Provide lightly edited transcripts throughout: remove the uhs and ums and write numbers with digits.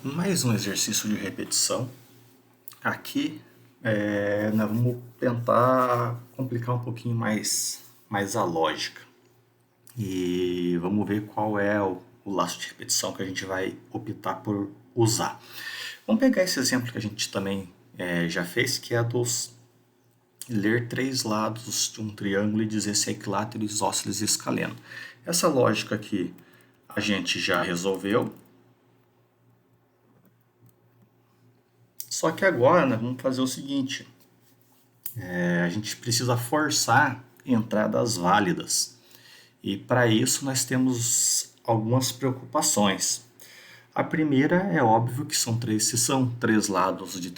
Mais um exercício de repetição. Aqui nós vamos tentar complicar um pouquinho mais a lógica. E vamos ver qual é o laço de repetição que a gente vai optar por usar. Vamos pegar esse exemplo que a gente também já fez, que é dos ler três lados de um triângulo e dizer se é equilátero, isósceles e escaleno. Essa lógica aqui a gente já resolveu. Só que agora nós vamos fazer o seguinte, a gente precisa forçar entradas válidas. E para isso nós temos algumas preocupações. A primeira é óbvio que se são três lados de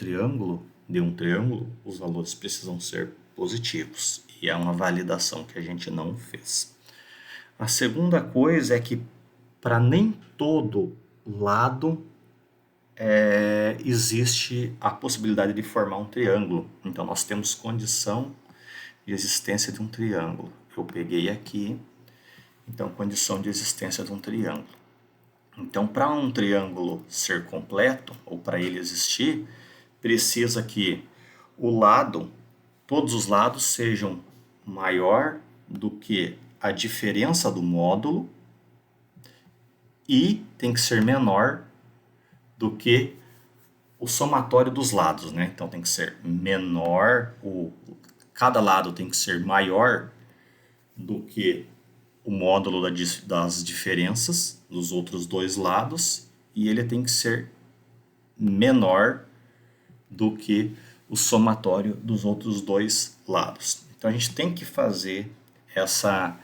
um triângulo, os valores precisam ser positivos. E é uma validação que a gente não fez. A segunda coisa é que para nem todo lado existe a possibilidade de formar um triângulo. Então nós temos condição de existência de um triângulo. Eu peguei aqui, então condição de existência de um triângulo. Então para um triângulo ser completo, ou para ele existir, precisa que todos os lados sejam maior do que a diferença do módulo e tem que ser menor do que o somatório dos lados, né? Então tem que ser menor, cada lado tem que ser maior do que o módulo das diferenças dos outros dois lados e ele tem que ser menor do que o somatório dos outros dois lados. Então a gente tem que fazer essa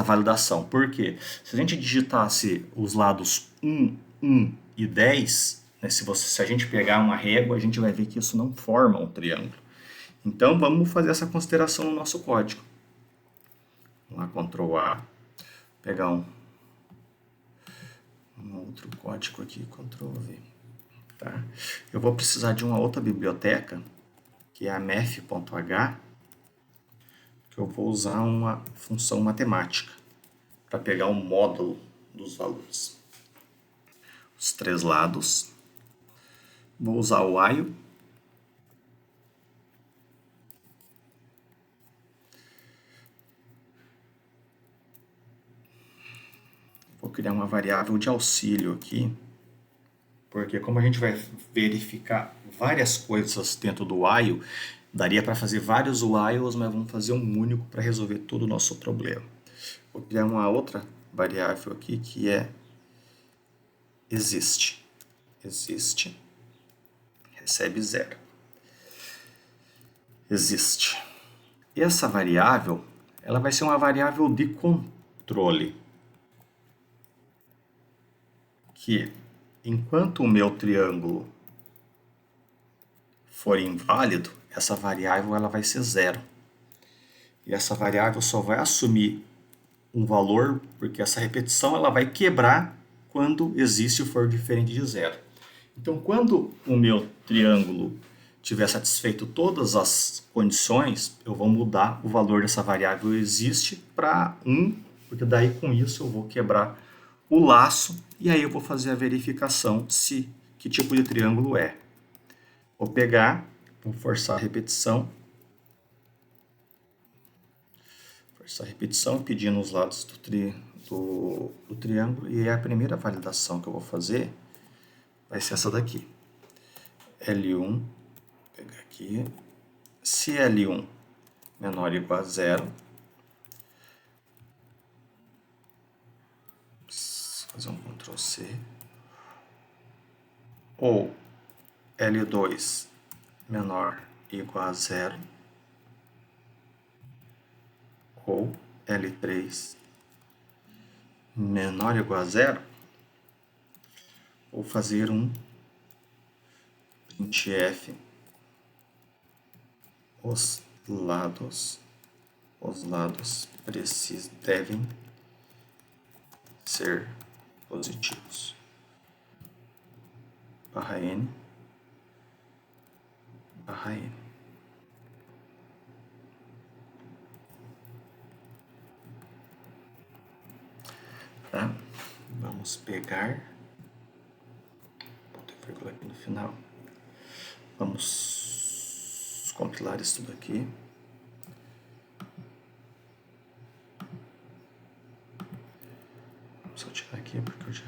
validação. Por quê? Se a gente digitasse os lados 1, 1 e 10, né, se a gente pegar uma régua, a gente vai ver que isso não forma um triângulo. Então vamos fazer essa consideração no nosso código. Vamos lá, Ctrl A, pegar um outro código aqui, Ctrl V. Tá? Eu vou precisar de uma outra biblioteca, que é a math.h, que eu vou usar uma função matemática para pegar o módulo dos valores. Os três lados. Vou usar o while. Vou criar uma variável de auxílio aqui, porque como a gente vai verificar várias coisas dentro do while, daria para fazer vários whiles, mas vamos fazer um único para resolver todo o nosso problema. Vou criar uma outra variável aqui que é existe. Existe, recebe 0. Existe. E essa variável, ela vai ser uma variável de controle. Que enquanto o meu triângulo for inválido, essa variável ela vai ser 0. E essa variável só vai assumir um valor, porque essa repetição ela vai quebrar quando existe ou for diferente de 0. Então, quando o meu triângulo tiver satisfeito todas as condições, eu vou mudar o valor dessa variável existe para 1, porque daí com isso eu vou quebrar o laço e aí eu vou fazer a verificação se que tipo de triângulo é. Vou pegar, vou forçar a repetição. Forçar a repetição pedindo os lados do triângulo e a primeira validação que eu vou fazer vai ser essa daqui. L1, vou pegar aqui. Se L1 menor ou igual a 0, fazer um Ctrl C, ou L2 menor ou igual a 0, ou L3 menor ou igual a 0, vou fazer um printf os lados devem ser positivos. Barra N, barra N. Tá? Vamos pegar. Vou vírgula aqui no final. Vamos compilar isso tudo aqui. Vou só tirar aqui porque eu já...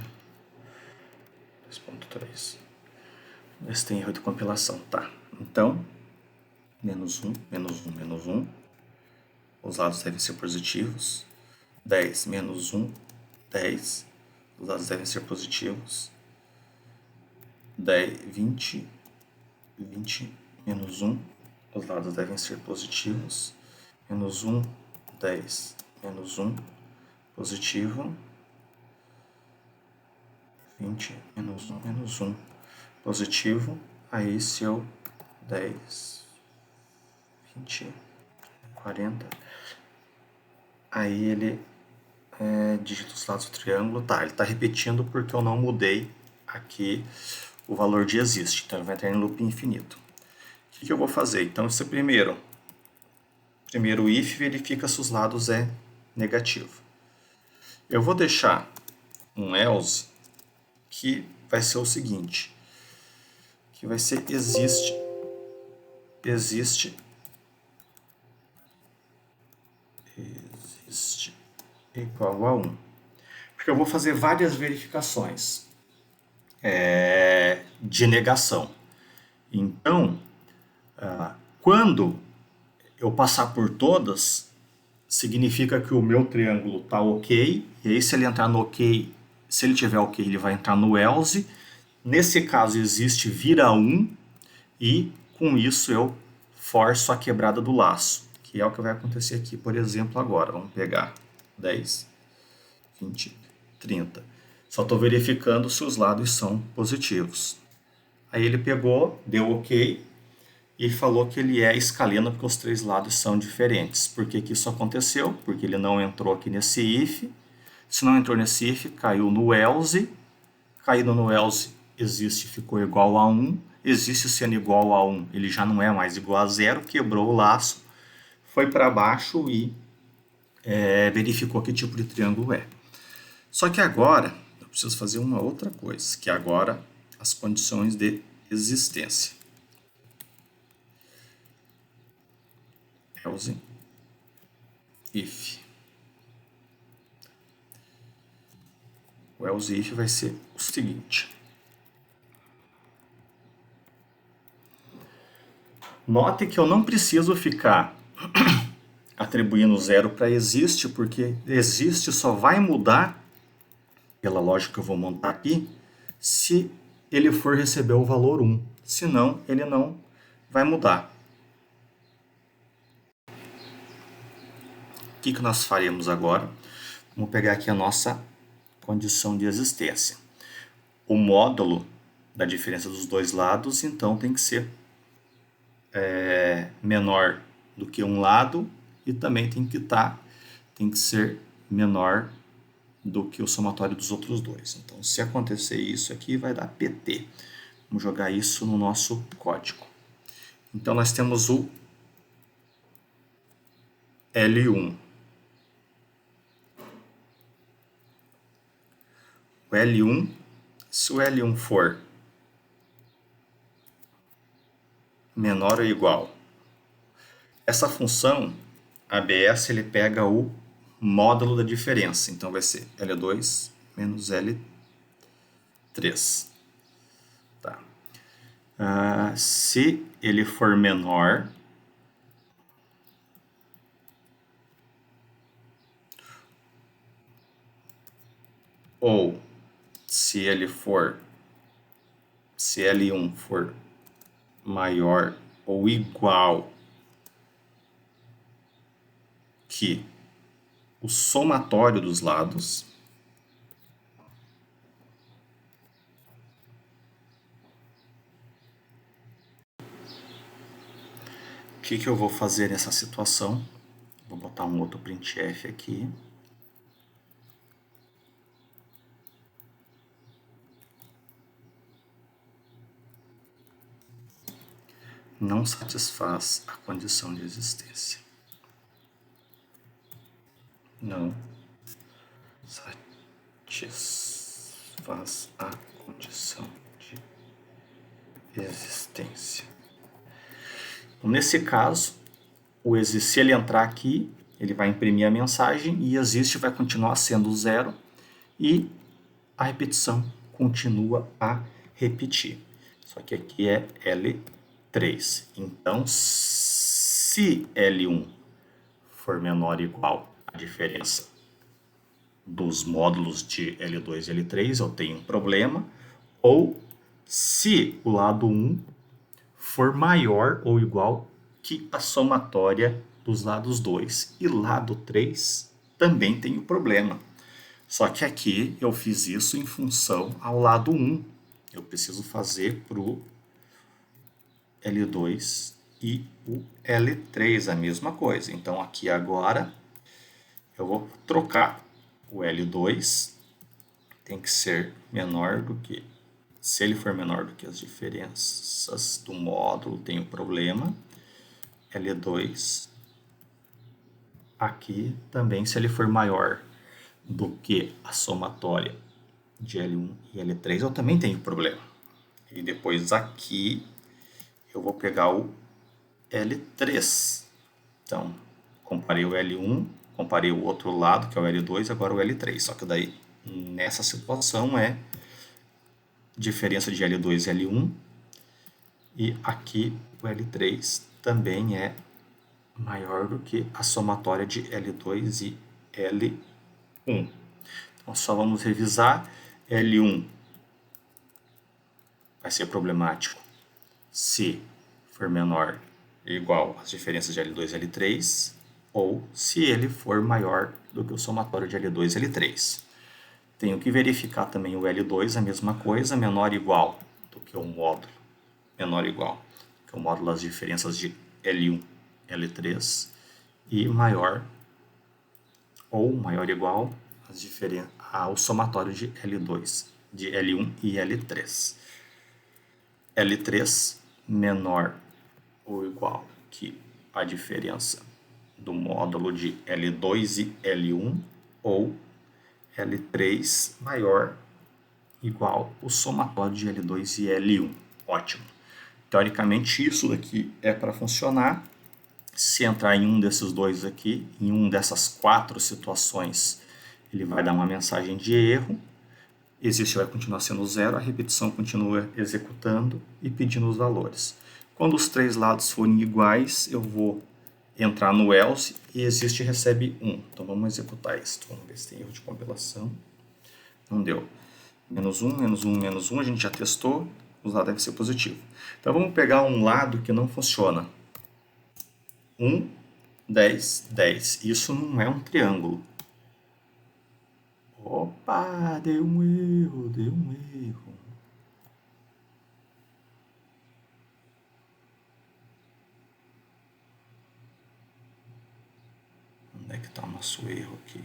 2.3. Esse tem erro de compilação, tá? Então, menos 1, menos 1, menos 1. Os lados devem ser positivos. 10 menos 1, 10. Os lados devem ser positivos. 10, 20, 20 menos 1. Os lados devem ser positivos. Menos 1, 10 menos 1, positivo. 20 menos 1, menos 1, positivo. Aí se eu 10, 20, 40, aí ele digita os lados do triângulo. Tá, ele está repetindo porque eu não mudei aqui o valor de existe, então ele vai entrar em loop infinito. O que eu vou fazer? Então, esse primeiro if verifica se os lados é negativo. Eu vou deixar um else que vai ser o seguinte, que vai ser existe igual a 1. Porque eu vou fazer várias verificações de negação. Então, quando eu passar por todas, significa que o meu triângulo está ok, e aí se ele entrar no ok, se ele tiver ok, ele vai entrar no else. Nesse caso, existe vira 1, e com isso eu forço a quebrada do laço, que é o que vai acontecer aqui, por exemplo, agora. Vamos pegar 10, 20, 30. Só estou verificando se os lados são positivos. Aí ele pegou, deu ok, e falou que ele é escaleno porque os três lados são diferentes. Por que isso aconteceu? Porque ele não entrou aqui nesse if. Se não entrou nesse if, caiu no else. Caindo no else, existe ficou igual a 1. Existe sendo igual a 1, ele já não é mais igual a 0. Quebrou o laço, foi para baixo e verificou que tipo de triângulo é. Só que agora, eu preciso fazer uma outra coisa, que agora as condições de existência. Else if. O else if vai ser o seguinte. Note que eu não preciso ficar atribuindo 0 para existe, porque existe só vai mudar, pela lógica que eu vou montar aqui, se ele for receber o valor 1. Senão, ele não vai mudar. O que nós faremos agora? Vamos pegar aqui a nossa condição de existência. O módulo da diferença dos dois lados, então, tem que ser menor do que um lado e também tem que ser menor do que o somatório dos outros dois. Então, se acontecer isso aqui, vai dar PT. Vamos jogar isso no nosso código. Então, nós temos o L1. O L1, se o L1 for menor ou igual, essa função ABS ele pega o módulo da diferença. Então, vai ser L2 menos L3. Tá. Se ele for menor, ou se L1 for maior ou igual que o somatório dos lados, o que eu vou fazer nessa situação? Vou botar um outro printf aqui. Não satisfaz a condição de existência. Não satisfaz a condição de existência. Então, nesse caso, se ele entrar aqui, ele vai imprimir a mensagem e existe vai continuar sendo 0 e a repetição continua a repetir. Só que aqui é L3. Então, se L1 for menor ou igual à diferença dos módulos de L2 e L3, eu tenho um problema. Ou se o lado 1 for maior ou igual que a somatória dos lados 2. E lado 3 também tem um problema. Só que aqui eu fiz isso em função ao lado 1. Eu preciso fazer para o L2 e o L3 a mesma coisa. Então aqui agora eu vou trocar o L2, tem que ser menor do que, se ele for menor do que as diferenças do módulo, tem um problema. L2 aqui também, se ele for maior do que a somatória de L1 e L3, eu também tenho problema. E depois aqui eu vou pegar o L3. Então, comparei o L1, comparei o outro lado, que é o L2, agora o L3. Só que daí, nessa situação, é diferença de L2 e L1. E aqui o L3 também é maior do que a somatória de L2 e L1. Então, só vamos revisar. L1 vai ser problemático se for menor ou igual às diferenças de L2 e L3, ou se ele for maior do que o somatório de L2 e L3. Tenho que verificar também o L2, a mesma coisa, menor ou igual do que o módulo, menor ou igual que o módulo das diferenças de L1 e L3, e maior ou maior ou igual ao somatório de L2, de L1 e L3. L3 menor ou igual que a diferença do módulo de L2 e L1, ou L3 maior igual o somatório de L2 e L1. Ótimo. Teoricamente, isso daqui é para funcionar. Se entrar em um desses dois aqui, em um dessas 4 situações, ele vai dar uma mensagem de erro. Existe vai continuar sendo 0, a repetição continua executando e pedindo os valores. Quando os 3 lados forem iguais, eu vou entrar no else e existe recebe 1. Então vamos executar isso. Vamos ver se tem erro de compilação. Não deu. Menos 1, menos 1, menos 1, a gente já testou, o lado deve ser positivo. Então vamos pegar um lado que não funciona. 1, 10, 10. Isso não é um triângulo. Opa, deu um erro, deu um erro. Onde é que está o nosso erro aqui?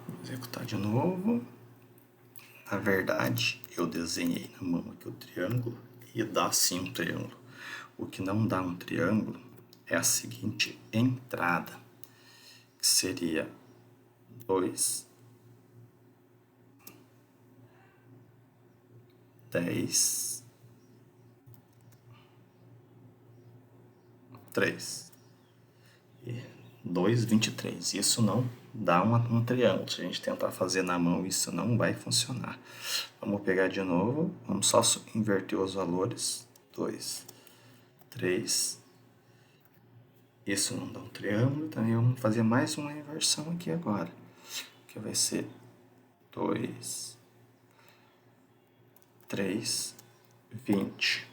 Vou executar de novo. Na verdade, eu desenhei na mão aqui o triângulo e dá sim um triângulo. O que não dá um triângulo é a seguinte entrada, que seria 2, 10, 3 e 2, 23. Isso não dá um triângulo. Se a gente tentar fazer na mão, isso não vai funcionar. Vamos pegar de novo, vamos só inverter os valores. 2, 3. Isso não dá um triângulo, também vamos fazer mais uma inversão aqui agora, que vai ser 2, 3, 20.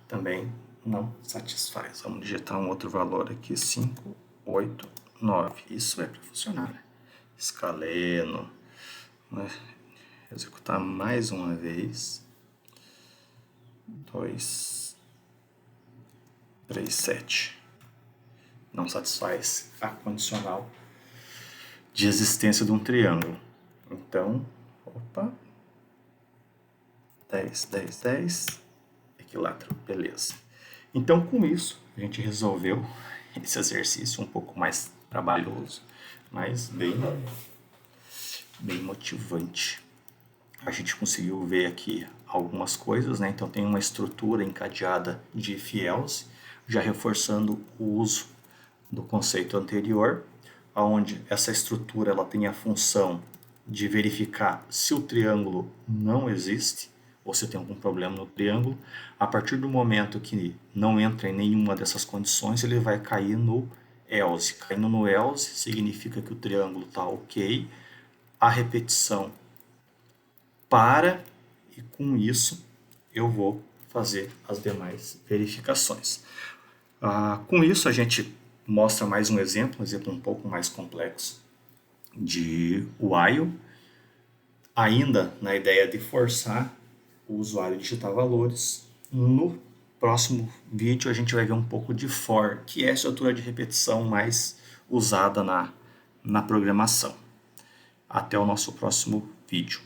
Também não satisfaz. Vamos digitar um outro valor aqui, 5, 8, 9. Isso é para funcionar. Escaleno. Executar mais uma vez. 2, 3, 7. Não satisfaz a condicional de existência de um triângulo. Então, opa, 10, 10, 10. equilátero, beleza. Então, com isso, a gente resolveu esse exercício um pouco mais trabalhoso, mas bem motivante. A gente conseguiu ver aqui algumas coisas, né? Então tem uma estrutura encadeada de if else, já reforçando o uso do conceito anterior, onde essa estrutura ela tem a função de verificar se o triângulo não existe, ou se tem algum problema no triângulo. A partir do momento que não entra em nenhuma dessas condições, ele vai cair no else. Caindo no else significa que o triângulo está ok, a repetição para, e com isso eu vou fazer as demais verificações. Com isso a gente mostra mais um exemplo um pouco mais complexo de while, ainda na ideia de forçar o usuário a digitar valores. No próximo vídeo a gente vai ver um pouco de for, que é a estrutura de repetição mais usada na programação. Até o nosso próximo vídeo.